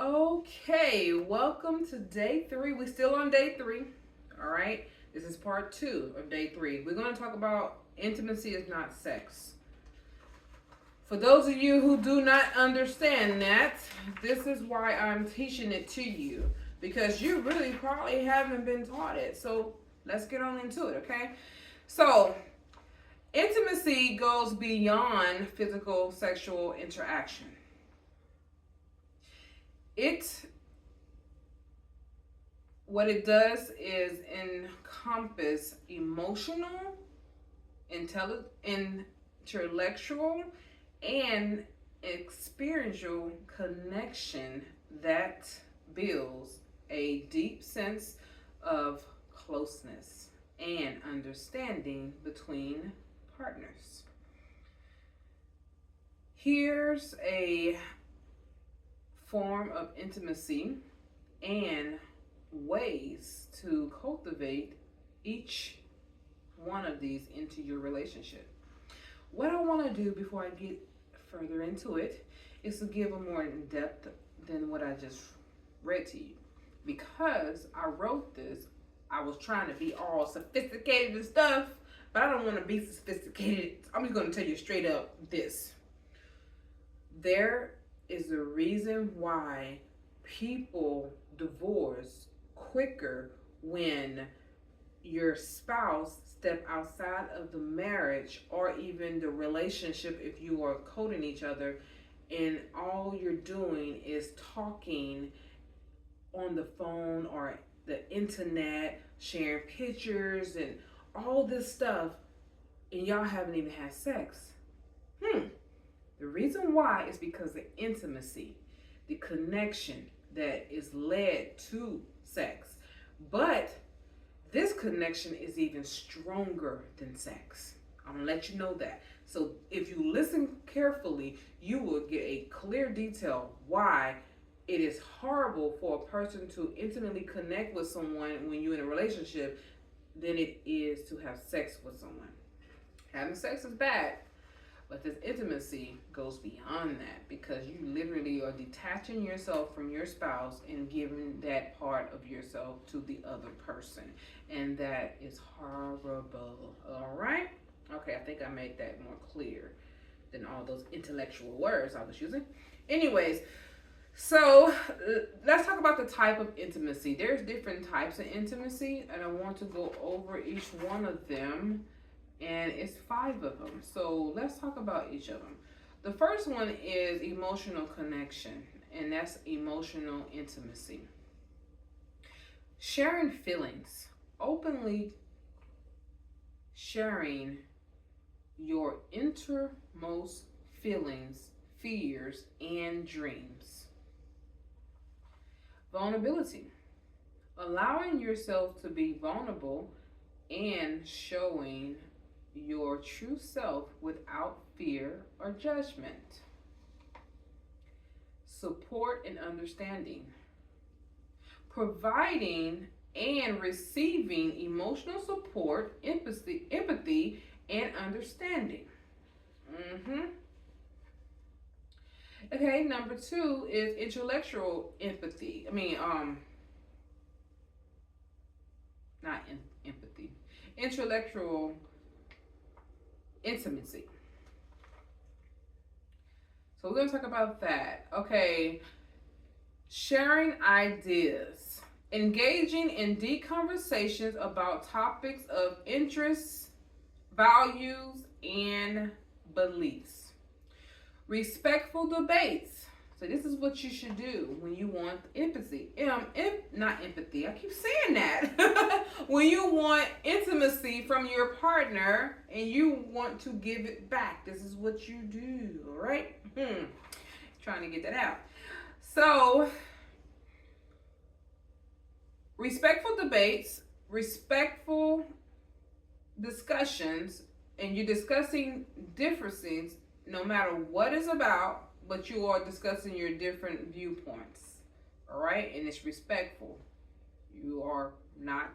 Okay, welcome to day three. We're still on day three. All right, this is part two of day three. We're going to talk about intimacy is not sex. For those of you who do not understand that, this is why I'm teaching it to you because you really probably haven't been taught it. So let's get on into it, okay? So, intimacy goes beyond physical sexual interaction. It what it does is encompass emotional, intellectual, and experiential connection that builds a deep sense of closeness and understanding between partners. Here's a form of intimacy and ways to cultivate each one of these into your relationship. What I want to do before I get further into it is to give a more in depth than what I just read to you. Because I wrote this, I was trying to be all sophisticated and stuff, but I don't want to be sophisticated. I'm just going to tell you straight up this. There is a reason why people divorce quicker when your spouse step outside of the marriage or even the relationship if you are courting each other and all you're doing is talking on the phone or the internet, sharing pictures and all this stuff, and y'all haven't even had sex. The reason why is because the intimacy, the connection that is led to sex. But this connection is even stronger than sex. I'm gonna let you know that. So if you listen carefully, you will get a clear detail why it is horrible for a person to intimately connect with someone when you're in a relationship than it is to have sex with someone. Having sex is bad, but this intimacy goes beyond that because you literally are detaching yourself from your spouse and giving that part of yourself to the other person. And that is horrible. All right? Okay, I think I made that more clear than all those intellectual words I was using. Anyways, so let's talk about the type of intimacy. There's different types of intimacy, and I want to go over each one of them. And it's 5 of them. So let's talk about each of them. The first one is emotional connection, and that's emotional intimacy. Sharing feelings, openly sharing your innermost feelings, fears, and dreams. Vulnerability, allowing yourself to be vulnerable and showing your true self without fear or judgment. Support and understanding, providing and receiving emotional support, empathy and understanding. Okay, number 2 is intellectual empathy. Not empathy. Intellectual intimacy. So we're going to talk about that. Okay, sharing ideas, engaging in deep conversations about topics of interest, values, and beliefs. Respectful debates. So this is what you should do when you want empathy. Not empathy. I keep saying that. When you want intimacy from your partner and you want to give it back, this is what you do. All right? Trying to get that out. So, respectful debates, respectful discussions, and you're discussing differences no matter what it's about, but you are discussing your different viewpoints. All right? And it's respectful. You are not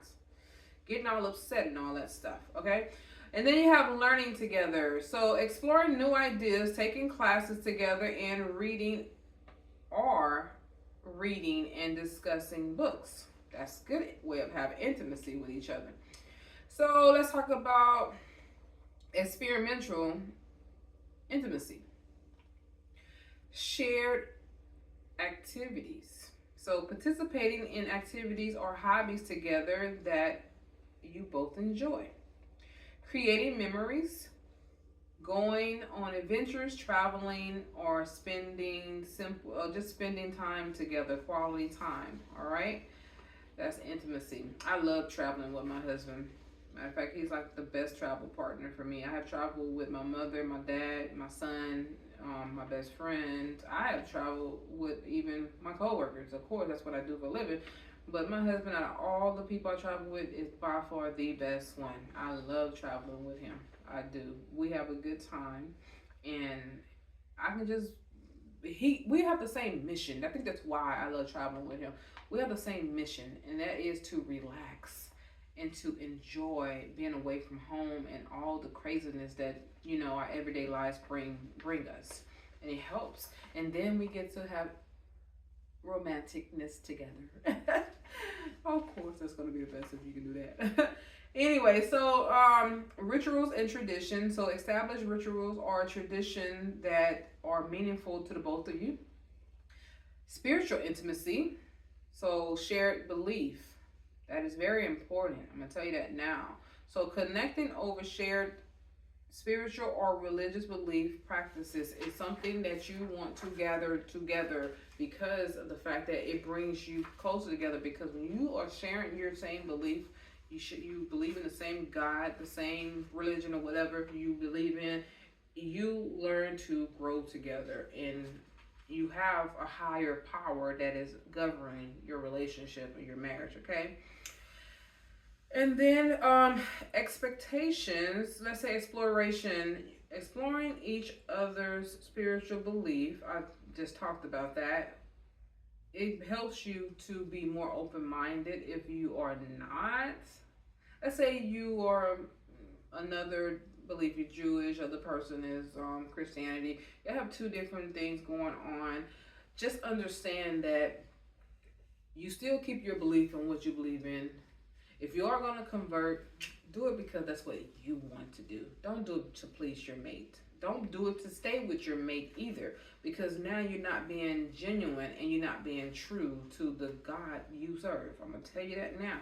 getting all upset and all that stuff. Okay? And then you have learning together. So exploring new ideas, taking classes together, and reading reading and discussing books. That's a good way of having intimacy with each other. So let's talk about experiential intimacy. Shared activities. So participating in activities or hobbies together that you both enjoy. Creating memories, going on adventures, traveling, or just spending time together, quality time. All right, that's intimacy. I love traveling with my husband. Matter of fact, he's like the best travel partner for me. I have traveled with my mother, my dad, my son, my best friend. I have traveled with even my coworkers. Of course, that's what I do for a living. But my husband, out of all the people I travel with, is by far the best one. I love traveling with him. I do. We have a good time, and I can just we have the same mission. I think that's why I love traveling with him. We have the same mission, and that is to relax and to enjoy being away from home and all the craziness that our everyday lives bring us, and it helps. And then we get to have romanticness together. Of course, that's going to be the best if you can do that. Anyway, so rituals and traditions. So established rituals are a tradition that are meaningful to the both of you. Spiritual intimacy. So shared belief. That is very important. I'm going to tell you that now. So connecting over shared spiritual or religious belief practices is something that you want to gather together because of the fact that it brings you closer together. Because when you are sharing your same belief, you believe in the same God, the same religion, or whatever you believe in, you learn to grow together, and you have a higher power that is governing your relationship and your marriage. Okay. And then expectations, let's say exploring each other's spiritual belief. I just talked about that. It helps you to be more open-minded if you are not. Let's say you are another belief, you're Jewish, other person is Christianity. You have two different things going on. Just understand that you still keep your belief in what you believe in. If you are going to convert, do it because that's what you want to do. Don't do it to please your mate. Don't do it to stay with your mate either, because now you're not being genuine and you're not being true to the God you serve. I'm going to tell you that now.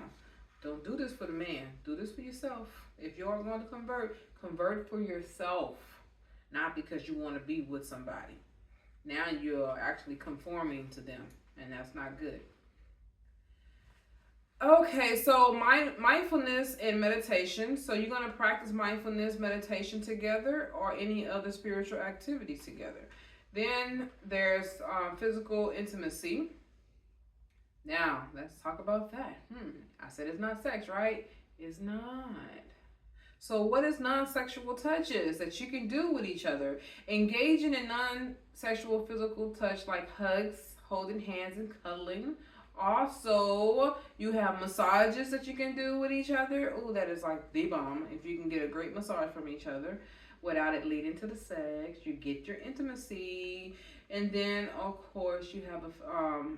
Don't do this for the man. Do this for yourself. If you are going to convert for yourself, not because you want to be with somebody. Now you're actually conforming to them, and that's not good. Okay, so mindfulness and meditation. So you're going to practice mindfulness, meditation together, or any other spiritual activities together. Then there's physical intimacy. Now, let's talk about that. I said it's not sex, right? It's not. So what is non-sexual touches that you can do with each other? Engaging in non-sexual physical touch like hugs, holding hands, and cuddling. Also, you have massages that you can do with each other. Oh, that is like the bomb. If you can get a great massage from each other without it leading to the sex, you get your intimacy. And then, of course, you have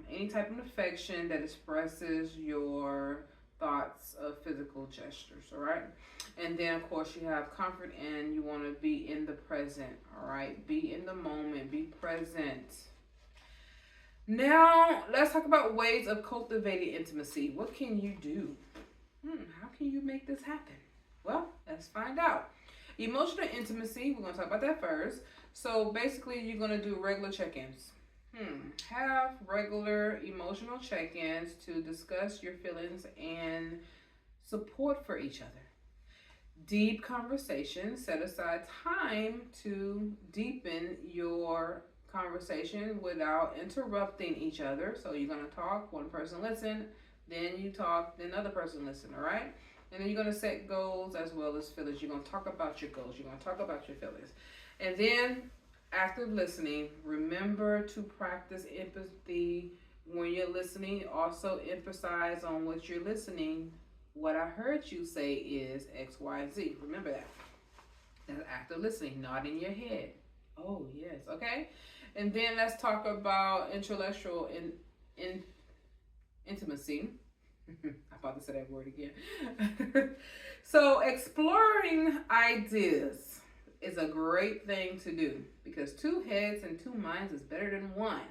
any type of affection that expresses your thoughts of physical gestures, all right? And then, of course, you have comfort, and you want to be in the present, all right? Be in the moment, be present. Now, let's talk about ways of cultivating intimacy. What can you do? How can you make this happen? Well, let's find out. Emotional intimacy, we're going to talk about that first. So, basically, you're going to do regular check-ins. Have regular emotional check-ins to discuss your feelings and support for each other. Deep conversations. Set aside time to deepen your conversation without interrupting each other. So you're going to talk, one person listen, then you talk, then another person listen, all right? And then you're going to set goals as well as feelings. You're going to talk about your goals. You're going to talk about your feelings. And then active listening. Remember to practice empathy when you're listening. Also emphasize on what you're listening. What I heard you say is X, Y, Z. Remember that. That's active listening, not in your head. Oh, yes. Okay. And then let's talk about intellectual in intimacy. I'm about to say that word again. So, exploring ideas is a great thing to do because two heads and two minds is better than one.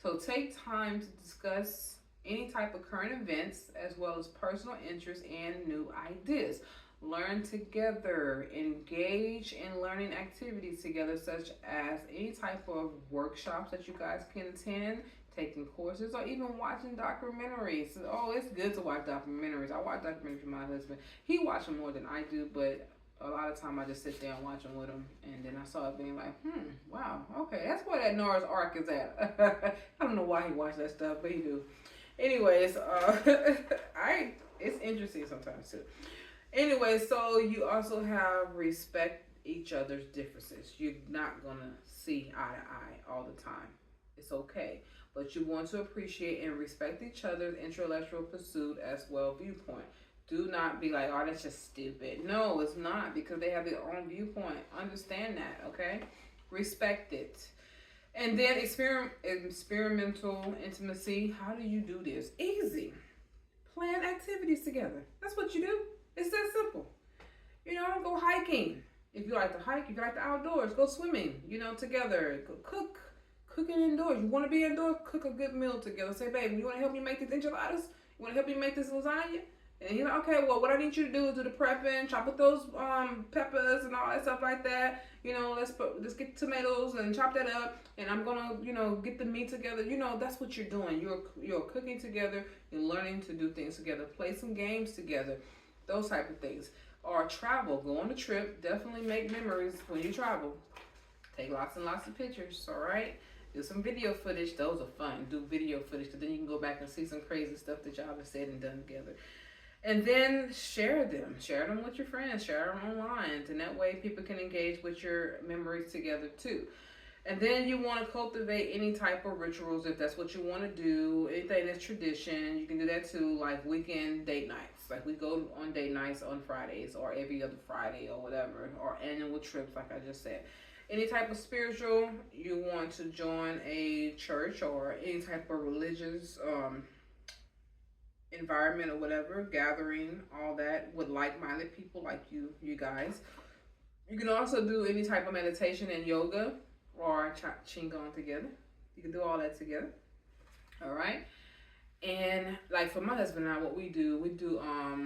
So, take time to discuss any type of current events as well as personal interests and new ideas. Learn together, engage in learning activities together, such as any type of workshops that you guys can attend, taking courses, or even watching documentaries. Oh, it's good to watch documentaries. I watch documentaries with my husband. He watches them more than I do, but a lot of time I just sit there and watch them with him. And then I saw it being like, wow, okay, that's where that Noah's Ark is at. I don't know why he watched that stuff, but he do. Anyways, it's interesting sometimes too. Anyway, so you also have respect each other's differences. You're not gonna see eye to eye all the time. It's okay, but you want to appreciate and respect each other's intellectual pursuit as well viewpoint. Do not be like, oh, that's just stupid. No, it's not because they have their own viewpoint. Understand that, okay? Respect it. And then experimental intimacy. How do you do this? Easy. Plan activities together. That's what you do. It's that simple. Go hiking. If you like to hike, if you like the outdoors, go swimming, together. Go cooking indoors. You want to be indoors, cook a good meal together. Say, babe, you want to help me make these enchiladas? You want to help me make this lasagna? And he's like, okay, well, what I need you to do is do the prepping, chop up those peppers and all that stuff like that. Let's get tomatoes and chop that up. And I'm gonna, get the meat together. That's what you're doing. You're cooking together. You're learning to do things together. Play some games together. Those type of things. Or travel. Go on a trip. Definitely make memories when you travel. Take lots and lots of pictures. All right. Do some video footage. Those are fun. Do video footage because then you can go back and see some crazy stuff that y'all have said and done together. And then share them. Share them with your friends. Share them online. And that way people can engage with your memories together too. And then you want to cultivate any type of rituals if that's what you want to do. Anything that's tradition. You can do that too, like weekend date nights. Like we go on date nights on Fridays or every other Friday or whatever. Or annual trips like I just said. Any type of spiritual, you want to join a church or any type of religious environment or whatever, gathering, all that with like-minded people like you guys. You can also do any type of meditation and yoga or qigong together. You can do all that together. All right. And like for my husband and I, what we do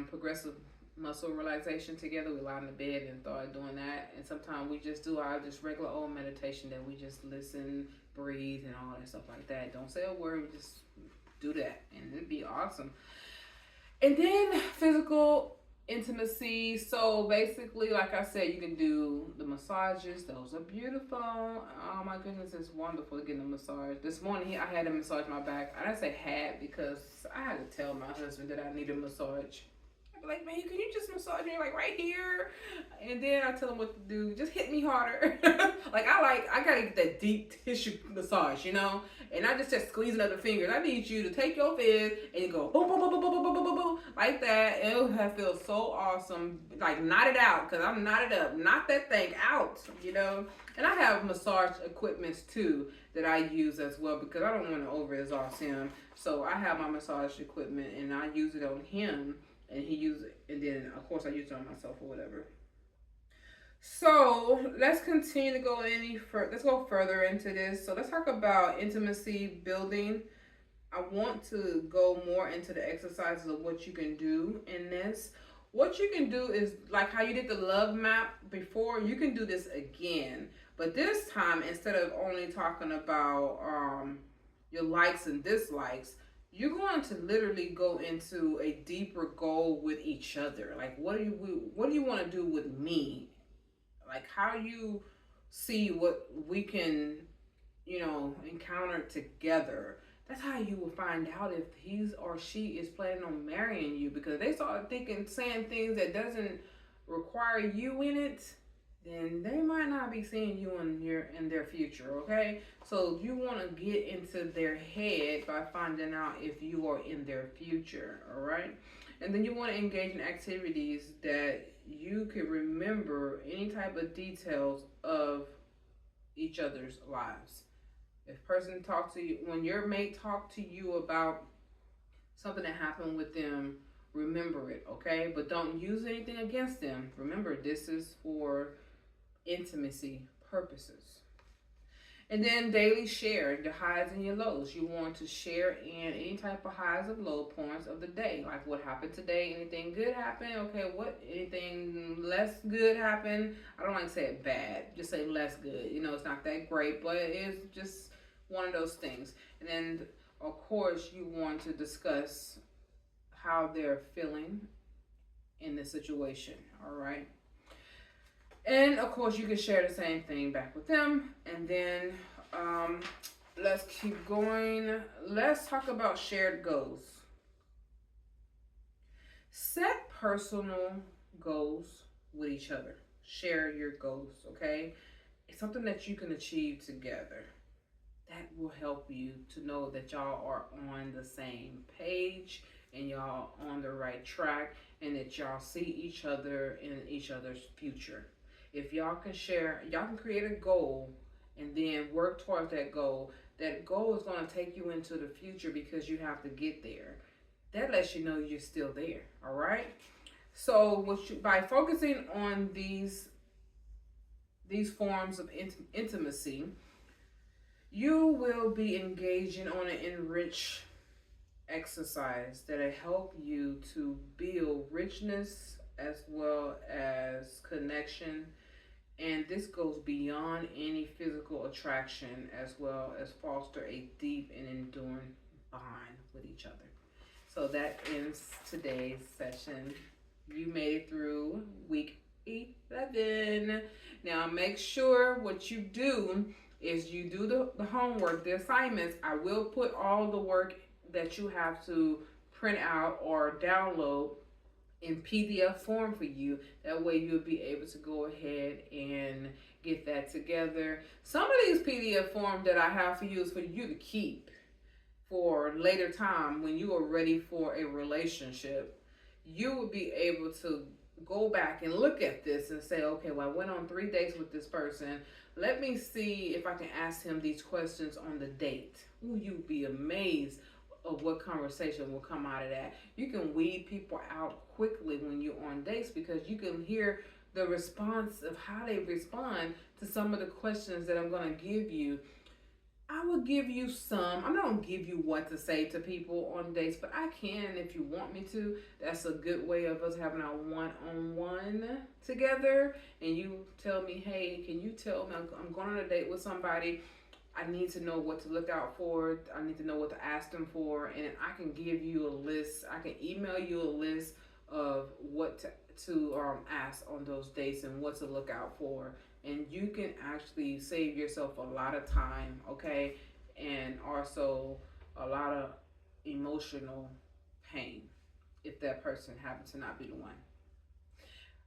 progressive muscle relaxation together. We lie in the bed and start doing that. And sometimes we just do our just regular old meditation that we just listen, breathe, and all that stuff like that. Don't say a word. We just do that, and it'd be awesome. And then physical intimacy. So basically, like I said, you can do the massages. Those are beautiful. Oh my goodness, it's wonderful getting a massage. This morning I had to massage my back. I didn't say had because I had to tell my husband that I need a massage. I'd be like, man, can you just massage me like right here? And then I tell him what to do. Just hit me harder. I gotta get that deep tissue massage, and not just squeezing up the fingers. I need you to take your fist and you go boom, boom, boom, boom, boom, boom, boom, boom, boom, like that. And it'll feel so awesome. Like knot it out, because I'm knotted up. Knock that thing out, And I have massage equipments too that I use as well because I don't want to over-exhaust him. So I have my massage equipment and I use it on him and he uses it. And then of course I use it on myself or whatever. So let's continue to go let's go further into this. So let's talk about intimacy building. I want to go more into the exercises of what you can do in this. What you can do is like how you did the love map before, you can do this again. But this time, instead of only talking about your likes and dislikes, you're going to literally go into a deeper goal with each other. Like, what do you want to do with me? Like, how you see what we can, encounter together. That's how you will find out if he's or she is planning on marrying you. Because they start saying things that doesn't require you in it, then they might not be seeing you in their future, okay? So you want to get into their head by finding out if you are in their future, all right? And then you want to engage in activities that you can remember any type of details of each other's lives. If person talk to you, when your mate talk to you about something that happened with them, remember it, okay? But don't use anything against them. Remember, this is for intimacy purposes. And then daily share your highs and your lows. You want to share in any type of highs of low points of the day. Like what happened today, anything good happened? Okay, what anything less good happened? I don't like to say it bad, just say less good. You know, it's not that great, but it's just one of those things. And then of course you want to discuss how they're feeling in the situation. All right. And of course, you can share the same thing back with them. And then um, let's keep going. Let's talk about shared goals. Set personal goals with each other. Share your goals, okay? It's something that you can achieve together. That will help you to know that y'all are on the same page and y'all on the right track and that y'all see each other in each other's future. If y'all can share, y'all can create a goal and then work towards that goal. That goal is going to take you into the future because you have to get there. That lets you know you're still there. All right. So, by focusing on these forms of intimacy, you will be engaging on an enriched exercise that'll help you to build richness as well as connection. And this goes beyond any physical attraction as well as foster a deep and enduring bond with each other. So that ends today's session. You made it through week 11. Now make sure what you do is you do the homework, the assignments. I will put all the work that you have to print out or download in PDF form for you. That way you'll be able to go ahead and get that together. Some of these PDF forms that I have for you is for you to keep for later time when you are ready for a relationship. You will be able to go back and look at this and say, okay, well, I went on 3 dates with this person. Let me see if I can ask him these questions on the date. Ooh, you'd be amazed of what conversation will come out of that. You can weed people out quickly when you're on dates because you can hear the response of how they respond to some of the questions that I'm going to give you. I will give you some. I'm not going to give you what to say to people on dates, but I can if you want me to. That's a good way of us having our one-on-one together. And you tell me, hey, can you tell me I'm going on a date with somebody. I need to know what to look out for. I need to know what to ask them for. And I can give you a list. I can email you a list of what to ask on those dates and what to look out for. And you can actually save yourself a lot of time, okay? And also a lot of emotional pain if that person happens to not be the one.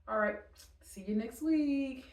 All right. See you next week.